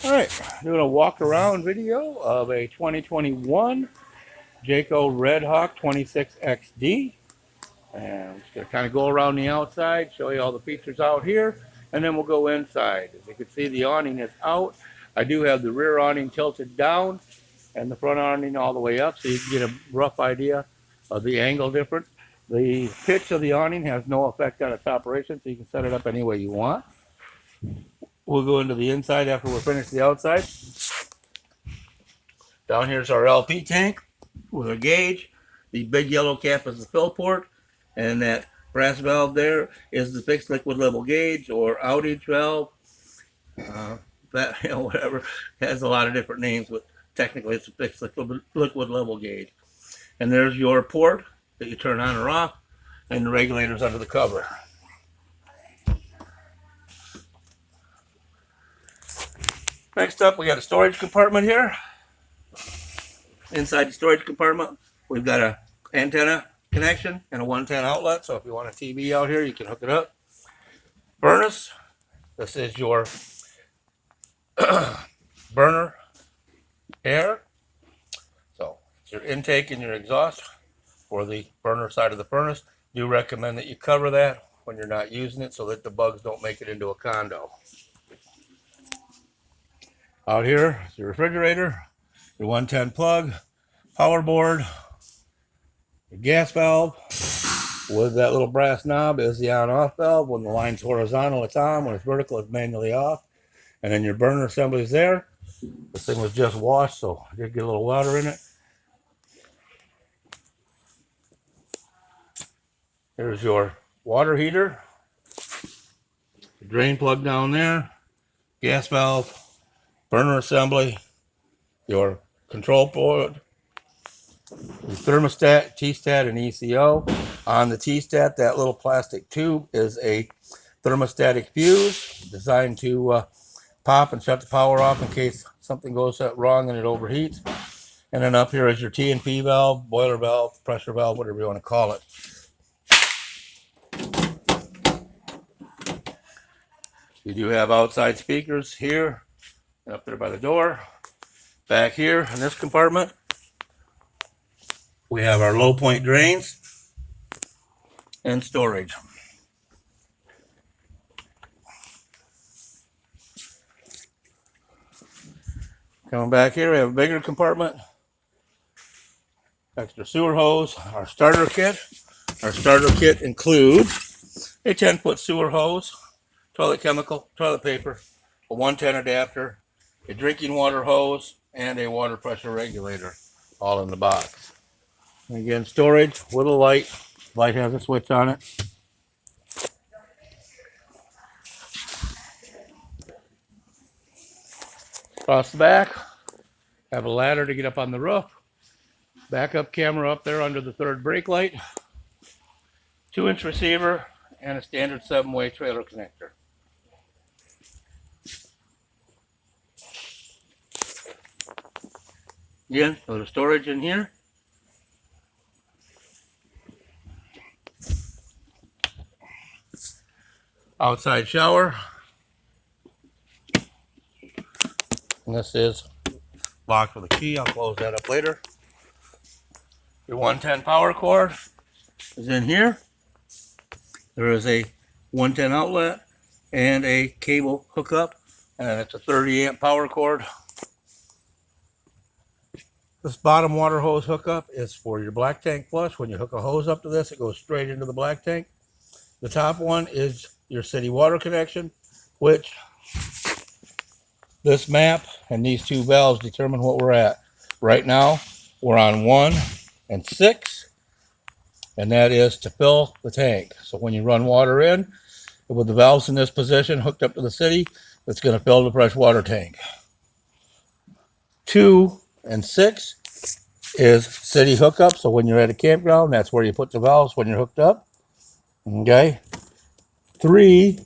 All right, doing a walk around video of a 2021 Jayco Redhawk 26XD. And I'm just going to kind of go around the outside, show you all the features out here, and then we'll go inside. As you can see, the awning is out. I do have the rear awning tilted down and the front awning all the way up, so you can get a rough idea of the angle difference. The pitch of the awning has no effect on its operation, so you can set it up any way you want. We'll go into the inside after we're finished the outside. Down here's our LP tank with a gauge. The big yellow cap is the fill port, and that brass valve there is the fixed liquid level gauge or outage valve. That, whatever, has a lot of different names, but technically it's a fixed liquid level gauge. And there's your port that you turn on or off, and the regulators under the cover. Next up, we got a storage compartment here. Inside the storage compartment, we've got a antenna connection and a 110 outlet. So if you want a TV out here, you can hook it up. Furnace. This is your burner air. So it's your intake and your exhaust for the burner side of the furnace. Do recommend that you cover that when you're not using it so that the bugs don't make it into a condo. Out here is your refrigerator, your 110 plug, power board, your gas valve with that little brass knob is the on-off valve. When the line's horizontal, it's on. When it's vertical, it's manually off. And then your burner assembly is there. This thing was just washed, so I did get a little water in it. Here's your water heater, your drain plug down there, gas valve, burner assembly, your control board, your thermostat, T-stat, and ECO. On the T-stat, that little plastic tube is a thermostatic fuse designed to pop and shut the power off in case something goes wrong and it overheats. And then up here is your T&P valve, boiler valve, pressure valve, whatever you want to call it. You do have outside speakers here and up there by the door. Back here in this compartment, we have our low point drains and storage. Coming back here, we have a bigger compartment, extra sewer hose, our starter kit. Our starter kit includes a 10-foot sewer hose, toilet chemical, toilet paper, a 110 adapter, a drinking water hose, and a water pressure regulator, all in the box. And again, storage with a light. Light has a switch on it. Across the back, have a ladder to get up on the roof. Backup camera up there under the third brake light. 2-inch receiver and a standard 7-way trailer connector. Again, a little storage in here. Outside shower. And this is locked with a key. I'll close that up later. Your 110 power cord is in here. There is a 110 outlet and a cable hookup, and it's a 30 amp power cord. This bottom water hose hookup is for your black tank flush. When you hook a hose up to this, it goes straight into the black tank. The top one is your city water connection, which this map and these two valves determine what we're at. Right now, we're on 1 and 6, and that is to fill the tank. So when you run water in, with the valves in this position hooked up to the city, it's going to fill the freshwater tank. 2 and 6 is city hookup. So when you're at a campground, that's where you put the valves when you're hooked up. Okay. 3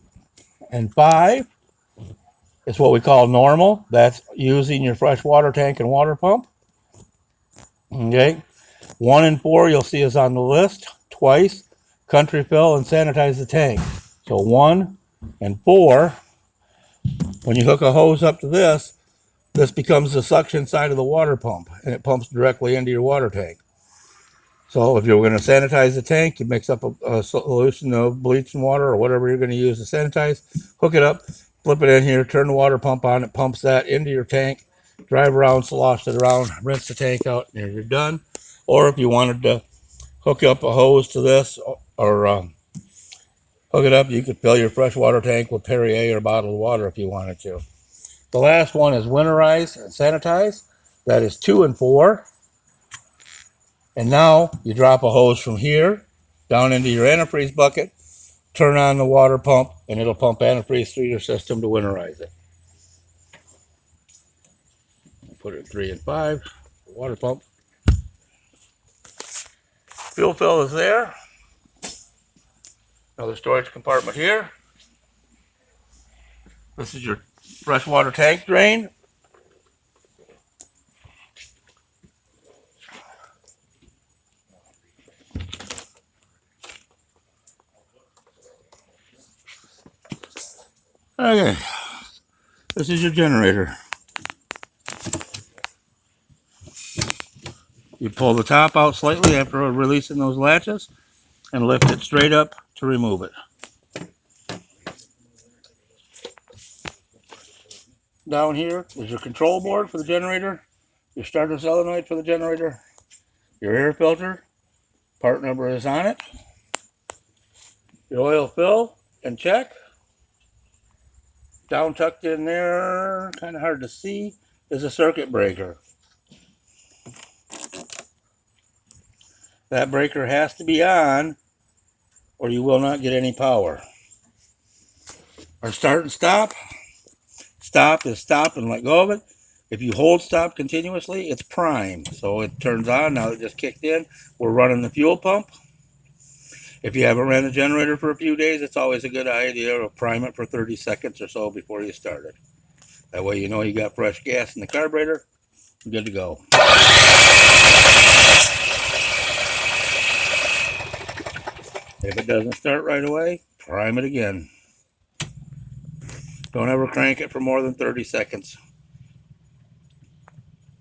and 5 is what we call normal. That's using your freshwater tank and water pump. Okay. 1 and 4 you'll see is on the list twice. Country fill and sanitize the tank. So 1 and 4, when you hook a hose up to this, this becomes the suction side of the water pump, and it pumps directly into your water tank. So if you're going to sanitize the tank, you mix up a solution of bleach and water or whatever you're going to use to sanitize, hook it up, flip it in here, turn the water pump on, it pumps that into your tank, drive around, slosh it around, rinse the tank out, and you're done. Or if you wanted to hook up a hose to this or hook it up, you could fill your freshwater tank with Perrier or bottled water if you wanted to. The last one is winterize and sanitize. That is 2 and 4. And now you drop a hose from here down into your antifreeze bucket, turn on the water pump, and it'll pump antifreeze through your system to winterize it. Put it in 3 and 5, water pump. Fuel fill is there. Another storage compartment here. This is your freshwater tank drain. Okay, this is your generator. You pull the top out slightly after releasing those latches and lift it straight up to remove it. Down here is your control board for the generator, your starter solenoid for the generator, your air filter, part number is on it, your oil fill and check. Down tucked in there, kind of hard to see, is a circuit breaker. That breaker has to be on or you will not get any power. Our start and stop. Stop is stop and let go of it. If you hold stop continuously, it's prime. So it turns on. Now it just kicked in. We're running the fuel pump. If you haven't ran the generator for a few days, it's always a good idea to prime it for 30 seconds or so before you start it. That way you know you got fresh gas in the carburetor. You're good to go. If it doesn't start right away, prime it again. Don't ever crank it for more than 30 seconds.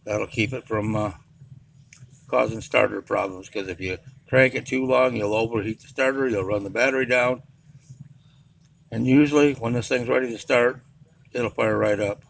That'll keep it from causing starter problems, because if you crank it too long, you'll overheat the starter, you'll run the battery down, and usually when this thing's ready to start, it'll fire right up.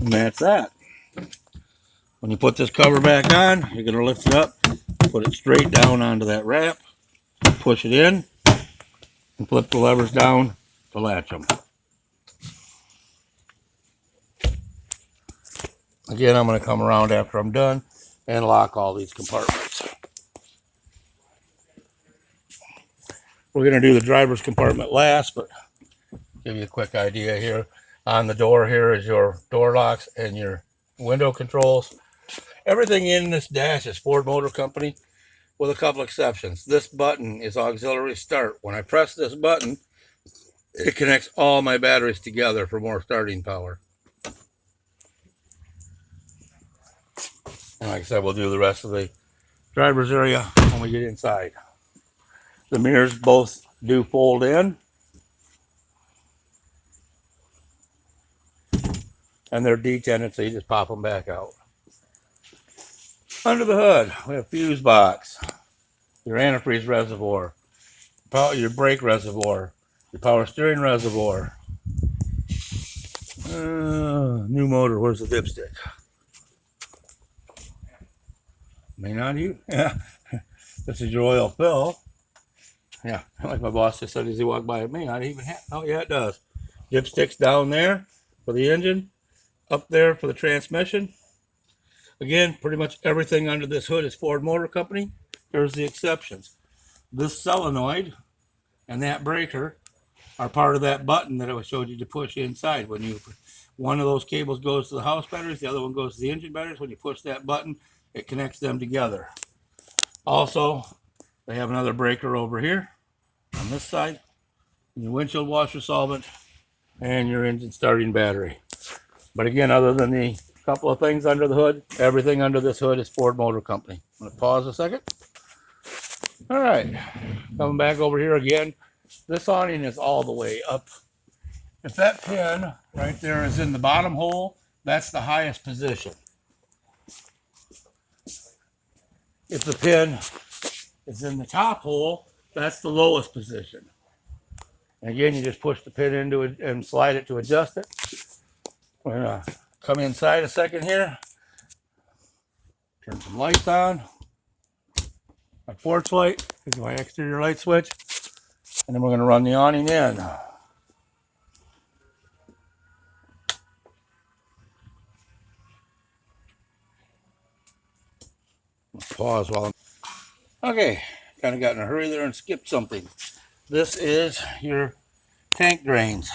And that's that. When you put this cover back on, you're going to lift it up, put it straight down onto that wrap, push it in, and flip the levers down to latch them. Again, I'm going to come around after I'm done and lock all these compartments. We're going to do the driver's compartment last, but give you a quick idea here. On the door here is your door locks and your window controls. Everything in this dash is Ford Motor Company, with a couple exceptions. This button is auxiliary start. When I press this button, it connects all my batteries together for more starting power. And like I said, we'll do the rest of the driver's area when we get inside. The mirrors both do fold in, and they're detented, so you just pop them back out. Under the hood, we have fuse box, your antifreeze reservoir, your brake reservoir, your power steering reservoir. New motor, where's the dipstick? May not you? Yeah. This is your oil fill. Yeah, like my boss just said as he walked by, it may not even have. Oh yeah, it does. Dipstick's down there for the engine, up there for the transmission. Again, pretty much everything under this hood is Ford Motor Company. There's the exceptions. This solenoid and that breaker are part of that button that I showed you to push inside. When you, one of those cables goes to the house batteries, the other one goes to the engine batteries. When you push that button, it connects them together. Also, they have another breaker over here on this side, your windshield washer solvent, and your engine starting battery. But again, other than the couple of things under the hood, everything under this hood is Ford Motor Company. I'm going to pause a second. All right, coming back over here again. This awning is all the way up. If that pin right there is in the bottom hole, that's the highest position. If the pin is in the top hole, that's the lowest position. And again, you just push the pin into it and slide it to adjust it. We're gonna come inside a second here. Turn some lights on. My porch light is my exterior light switch. And then we're gonna run the awning in. Pause while I'm... Okay, kind of got in a hurry there and skipped something. This is your tank drains.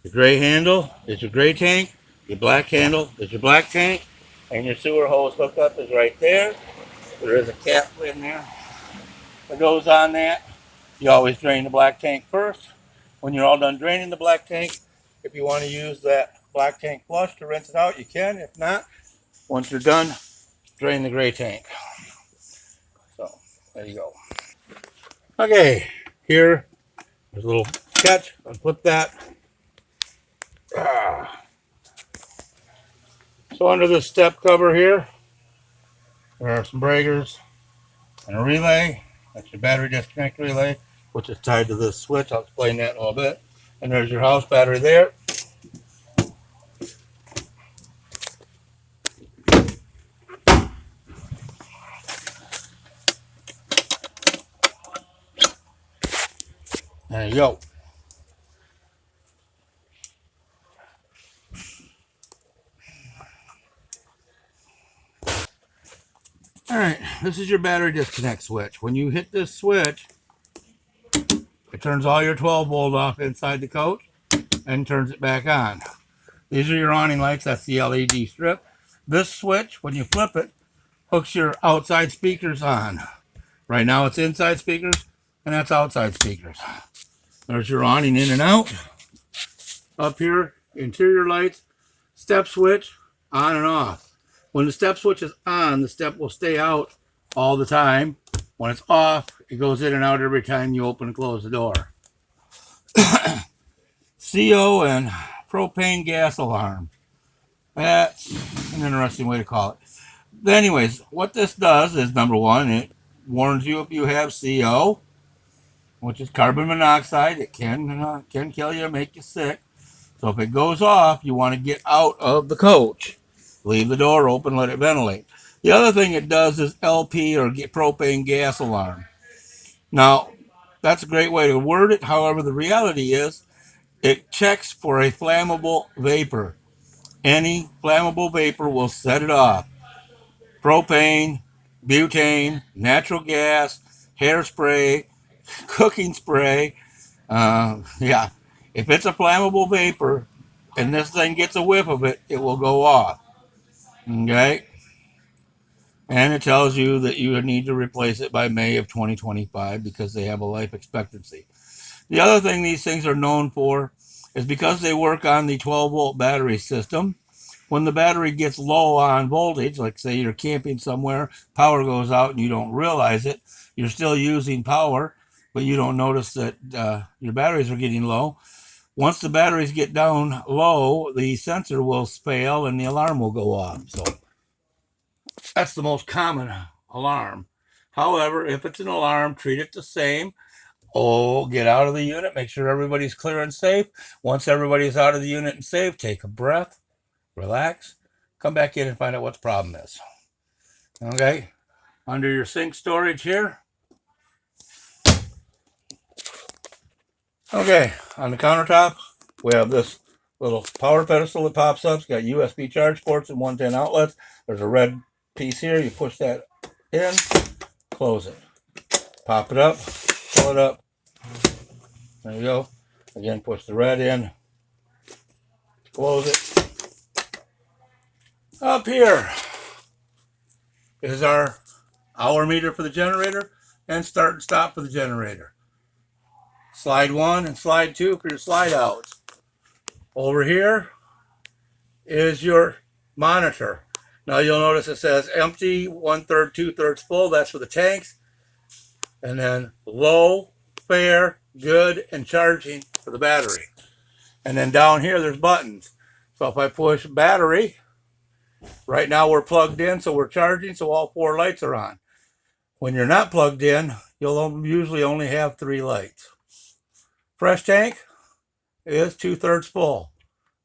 The gray handle is your gray tank. Your black handle is your black tank. And your sewer hose hookup is right there. There is a cap in there that goes on that. You always drain the black tank first. When you're all done draining the black tank, if you want to use that black tank flush to rinse it out, you can. If not, once you're done, drain the gray tank. So, there you go. Okay, here, there's a little catch. Unflip that. So under this step cover here, there are some breakers and a relay. That's your battery disconnect relay, which is tied to this switch. I'll explain that in a little bit. And there's your house battery there. There you go. All right, this is your battery disconnect switch. When you hit this switch, it turns all your 12 volt off inside the coach and turns it back on. These are your awning lights. That's the LED strip. This switch, when you flip it, hooks your outside speakers on. Right now it's inside speakers, and that's outside speakers. There's your awning in and out. Up here, interior lights, step switch, on and off. When the step switch is on, the step will stay out all the time. When it's off, it goes in and out every time you open and close the door. CO and propane gas alarm. That's an interesting way to call it. But anyways, what this does is, number one, it warns you if you have CO, which is carbon monoxide. It can kill you, make you sick. So if it goes off, you want to get out of the coach. Leave the door open, let it ventilate. The other thing it does is LP, or propane gas alarm. Now, that's a great way to word it. However, the reality is it checks for a flammable vapor. Any flammable vapor will set it off. Propane, butane, natural gas, hairspray, cooking spray. Yeah, if it's a flammable vapor and this thing gets a whiff of it, it will go off. Okay? And it tells you that you need to replace it by May of 2025 because they have a life expectancy. The other thing these things are known for is because they work on the 12 volt battery system. When the battery gets low on voltage, like say you're camping somewhere, power goes out and you don't realize it, you're still using power, but you don't notice that your batteries are getting low. Once the batteries get down low, the sensor will fail and the alarm will go off. So that's the most common alarm. However, if it's an alarm, treat it the same. Oh, get out of the unit. Make sure everybody's clear and safe. Once everybody's out of the unit and safe, take a breath, relax, come back in and find out what the problem is. Okay, under your sink storage here. Okay, on the countertop, we have this little power pedestal that pops up. It's got USB charge ports and 110 outlets. There's a red piece here. You push that in, close it. Pop it up, pull it up. There you go. Again, push the red in, close it. Up here, is our hour meter for the generator and start and stop for the generator. Slide 1 and slide 2 for your slide outs. Over here is your monitor. Now you'll notice it says empty, 1/3, 2/3 full. That's for the tanks. And then low, fair, good, and charging for the battery. And then down here there's buttons. So if I push battery, right now we're plugged in, so we're charging, so all 4 lights are on. When you're not plugged in, you'll usually only have 3 lights. Fresh tank is 2/3 full.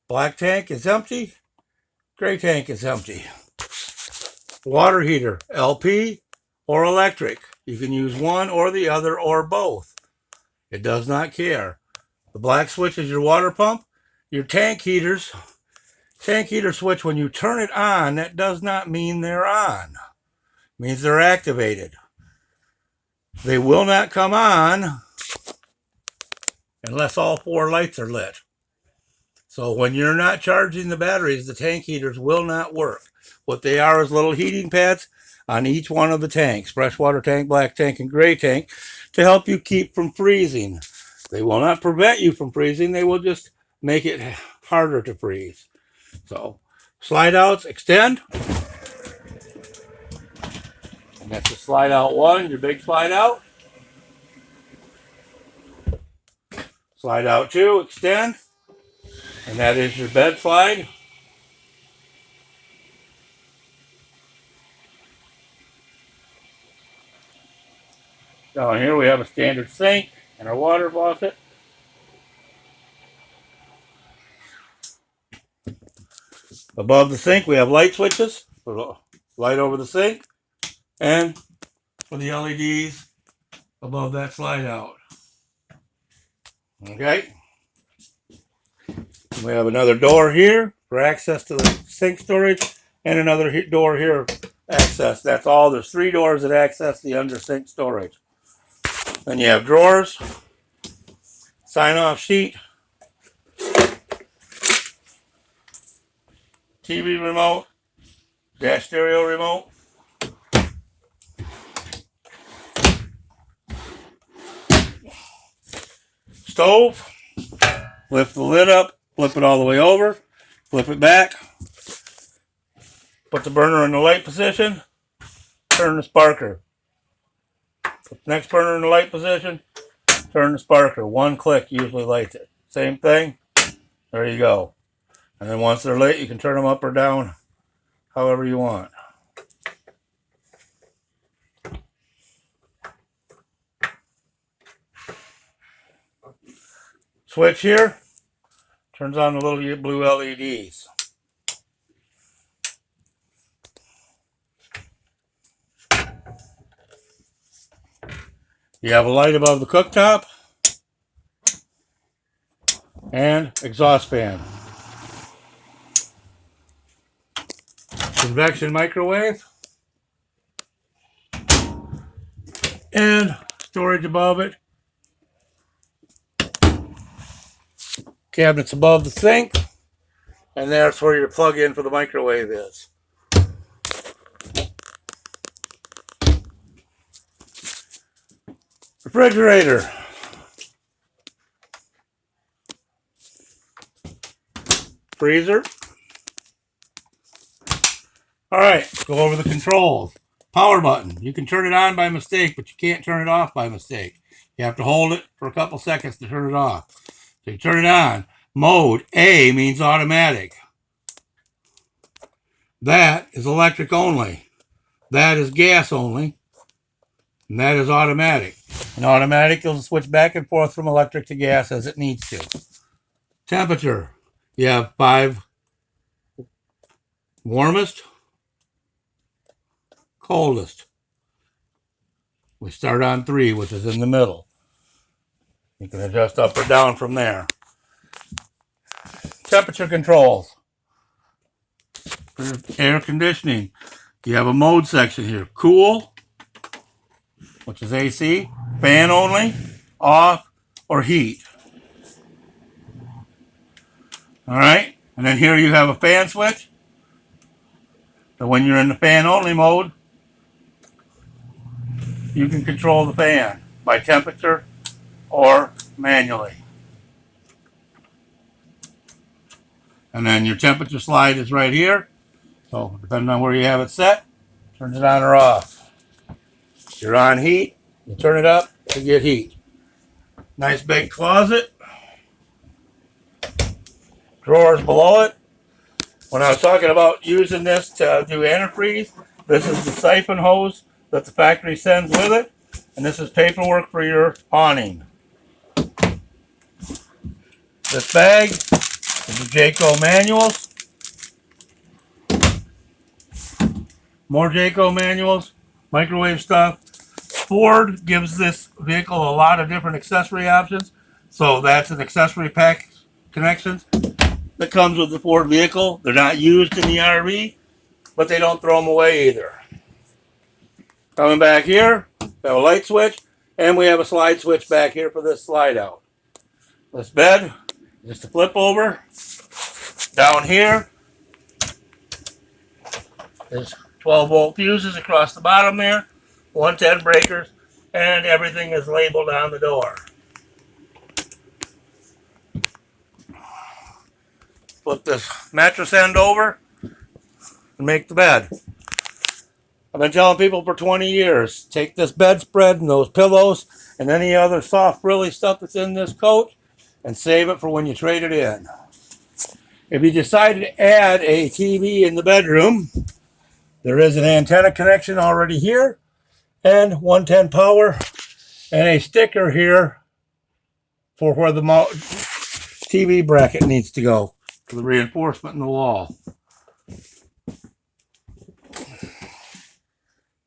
Black tank is empty. Gray tank is empty. Water heater, LP or electric. You can use one or the other or both. It does not care. The black switch is your water pump. Your tank heater switch, when you turn it on, that does not mean they're on. It means they're activated. They will not come on unless all 4 lights are lit. So when you're not charging the batteries, the tank heaters will not work. What they are is little heating pads on each one of the tanks, freshwater tank, black tank, and gray tank, to help you keep from freezing. They will not prevent you from freezing. They will just make it harder to freeze. So slide outs, extend. And that's the slide out 1, your big slide out. Slide out 2, extend. And that is your bed slide. Down here we have a standard sink and our water faucet. Above the sink we have light switches for the light over the sink and for the LEDs above that slide out. Okay. We have another door here for access to the sink storage and another door here access. That's all. There's 3 doors that access the under sink storage. Then you have drawers, sign off sheet, TV remote, dash stereo remote, stove. Lift the lid up, flip it all the way over, flip it back, put the burner in the light position, turn the sparker. Put the next burner in the light position, turn the sparker. 1 click usually lights it. Same thing. There you go. And then once they're lit, you can turn them up or down however you want. Switch here turns on the little blue LEDs. You have a light above the cooktop and exhaust fan. Convection microwave and storage above it. Cabinets above the sink, and that's where your plug-in for the microwave is. Refrigerator. Freezer. All right, go over the controls. Power button. You can turn it on by mistake, but you can't turn it off by mistake. You have to hold it for a couple seconds to turn it off. So you turn it on. Mode A means automatic. That is electric only. That is gas only. And that is automatic. And automatic will switch back and forth from electric to gas as it needs to. Temperature. You have 5 warmest, coldest. We start on 3, which is in the middle. You can adjust up or down from there. Temperature controls. For air conditioning, you have a mode section here. Cool, which is AC, fan only, off, or heat. All right, and then here you have a fan switch. So when you're in the fan only mode, you can control the fan by temperature or manually. And then your temperature slide is right here. So depending on where you have it set, turns it on or off. If you're on heat, you turn it up to get heat. Nice big closet. Drawers below it. When I was talking about using this to do antifreeze, this is the siphon hose that the factory sends with it. And this is paperwork for your awning. This bag is the Jayco manuals. More Jayco manuals, microwave stuff. Ford gives this vehicle a lot of different accessory options. So that's an accessory pack connections that comes with the Ford vehicle. They're not used in the RV, but they don't throw them away either. Coming back here, we have a light switch, and we have a slide switch back here for this slide out. This bed, just a flip over. Down here, there's 12-volt fuses across the bottom there, 110 breakers, and everything is labeled on the door. Flip this mattress end over and make the bed. I've been telling people for 20 years, take this bedspread and those pillows and any other soft frilly stuff that's in this coach and save it for when you trade it in. If you decide to add a TV in the bedroom, there is an antenna connection already here and 110 power and a sticker here for where the TV bracket needs to go for the reinforcement in the wall.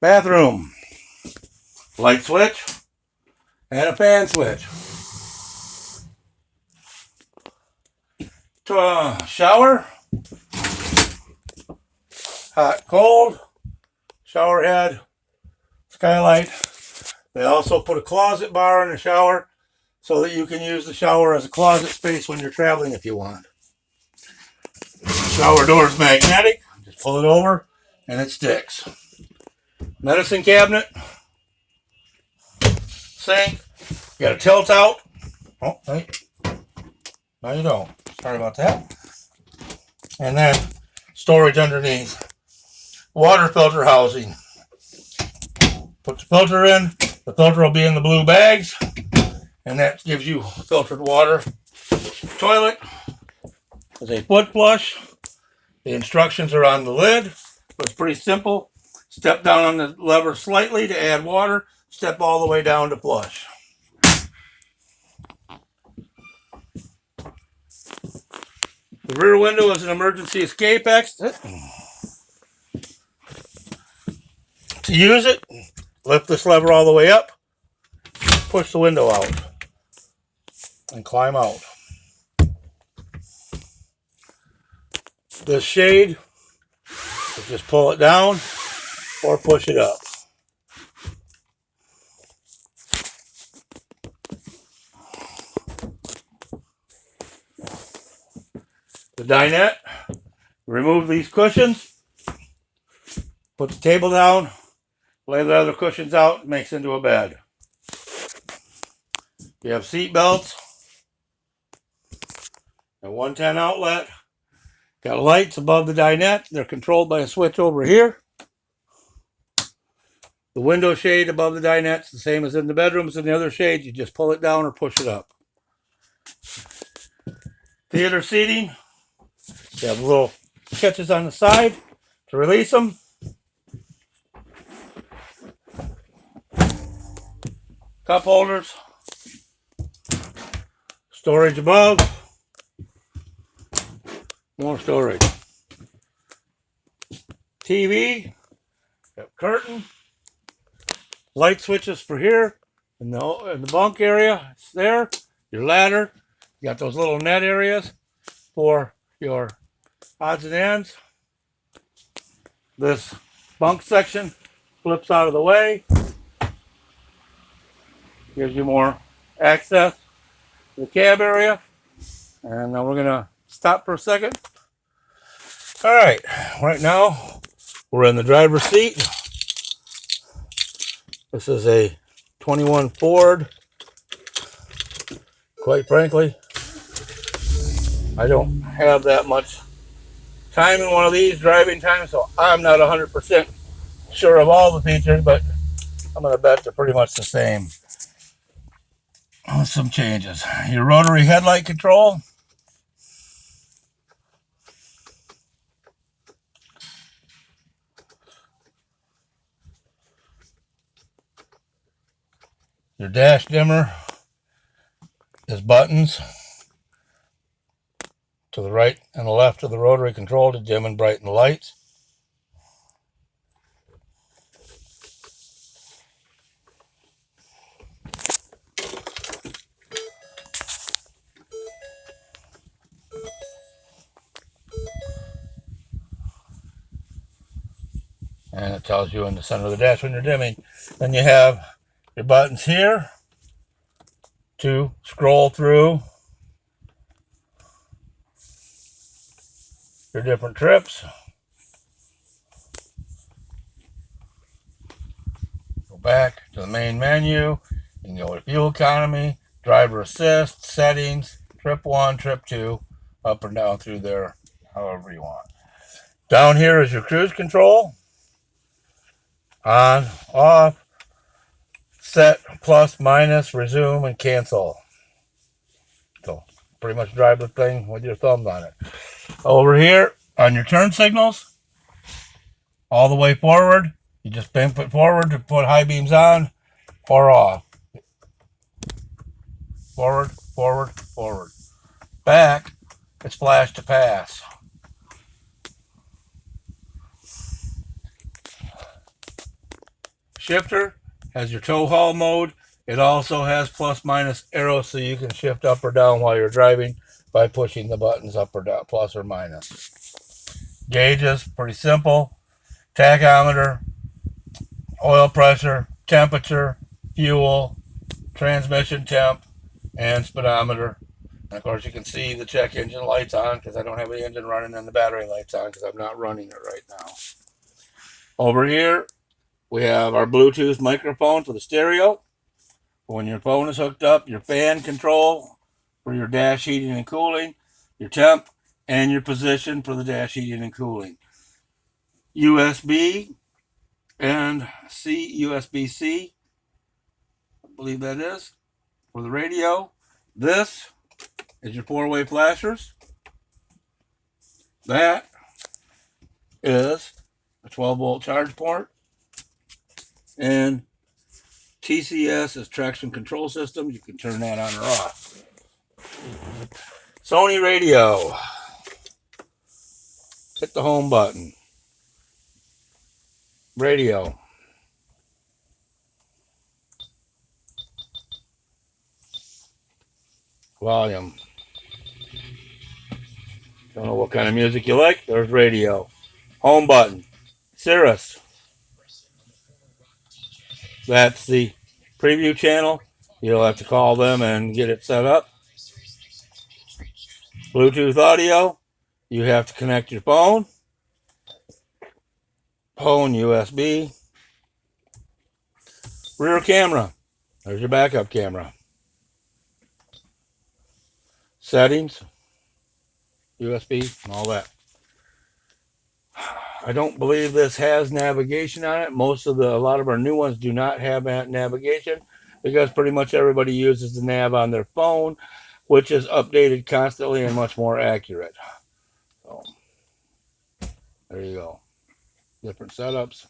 Bathroom, light switch, and a fan switch. Shower, hot, cold, shower head, skylight. They also put a closet bar in the shower so that you can use the shower as a closet space when you're traveling if you want. Shower door is magnetic. Just pull it over and it sticks. Medicine cabinet, sink, you got a tilt out. Oh, wait. No, you don't. Sorry about that. And then storage underneath. Water filter housing. Put the filter in. The filter will be in the blue bags. And that gives you filtered water. Toilet is a foot flush. The instructions are on the lid. It's pretty simple. Step down on the lever slightly to add water. Step all the way down to flush. The rear window is an emergency escape exit. To use it, lift this lever all the way up, push the window out, and climb out. This shade, just pull it down or push it up. The dinette, remove these cushions, put the table down, lay the other cushions out, makes into a bed. You have seat belts, a 110 outlet, got lights above the dinette. They're controlled by a switch over here. The window shade above the dinette is the same as in the bedrooms. In the other shades, you just pull it down or push it up. Theater seating. You have little catches on the side to release them. Cup holders. Storage above. More storage. TV. Curtain. Light switches for here. In the bunk area, it's there. Your ladder. You got those little net areas for your odds and ends. This bunk section flips out of the way. Gives you more access to the cab area. And now we're going to stop for a second. All right now we're in the driver's seat. This is a 21 Ford. Quite frankly, I don't have that much time in one of these driving time, so I'm not 100% sure of all the features, but I'm going to bet they're pretty much the same. Some changes. Your rotary headlight control. Your dash dimmer is buttons to the right and the left of the rotary control to dim and brighten the lights. And it tells you in the center of the dash when you're dimming. Then you have your buttons here to scroll through your different trips. Go back to the main menu. You can go to fuel economy, driver assist, settings, trip 1, trip 2, up and down through there, however you want. Down here is your cruise control. On, off, set, plus, minus, resume, and cancel. So pretty much drive the thing with your thumbs on it. Over here on your turn signals, all the way forward, you just put it forward to put high beams on or off. Forward, forward, forward. Back, it's flash to pass. Shifter has your tow haul mode. It also has plus minus arrows so you can shift up or down while you're driving by pushing the buttons up or down, plus or minus. Gauges, pretty simple. Tachometer, oil pressure, temperature, fuel, transmission temp, and speedometer. And of course you can see the check engine lights on because I don't have the engine running and the battery lights on because I'm not running it right now. Over here we have our Bluetooth microphone for the stereo. When your phone is hooked up, your fan control for your dash heating and cooling, your temp, and your position for the dash heating and cooling. USB and USB-C, I believe that is, for the radio. This is your 4-way flashers. That is a 12-volt charge port. And TCS is traction control system. You can turn that on or off. Sony radio. Hit the home button. Radio. Volume. Don't know what kind of music you like. There's radio. Home button. Cirrus. That's the preview channel. You'll have to call them and get it set up. Bluetooth audio. You have to connect your phone. Phone USB. Rear camera. There's your backup camera. Settings. USB and all that. I don't believe this has navigation on it. A lot of our new ones do not have navigation because pretty much everybody uses the nav on their phone, which is updated constantly and much more accurate. So there you go. Different setups.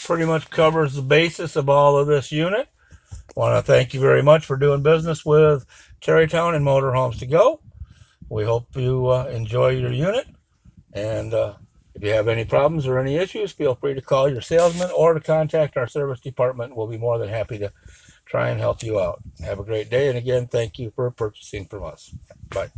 Pretty much covers the basis of all of this unit. I want to thank you very much for doing business with TerryTown and Motorhomes to Go. We hope you enjoy your unit. And if you have any problems or any issues, feel free to call your salesman or to contact our service department. We'll be more than happy to try and help you out. Have a great day. And again, thank you for purchasing from us. Bye.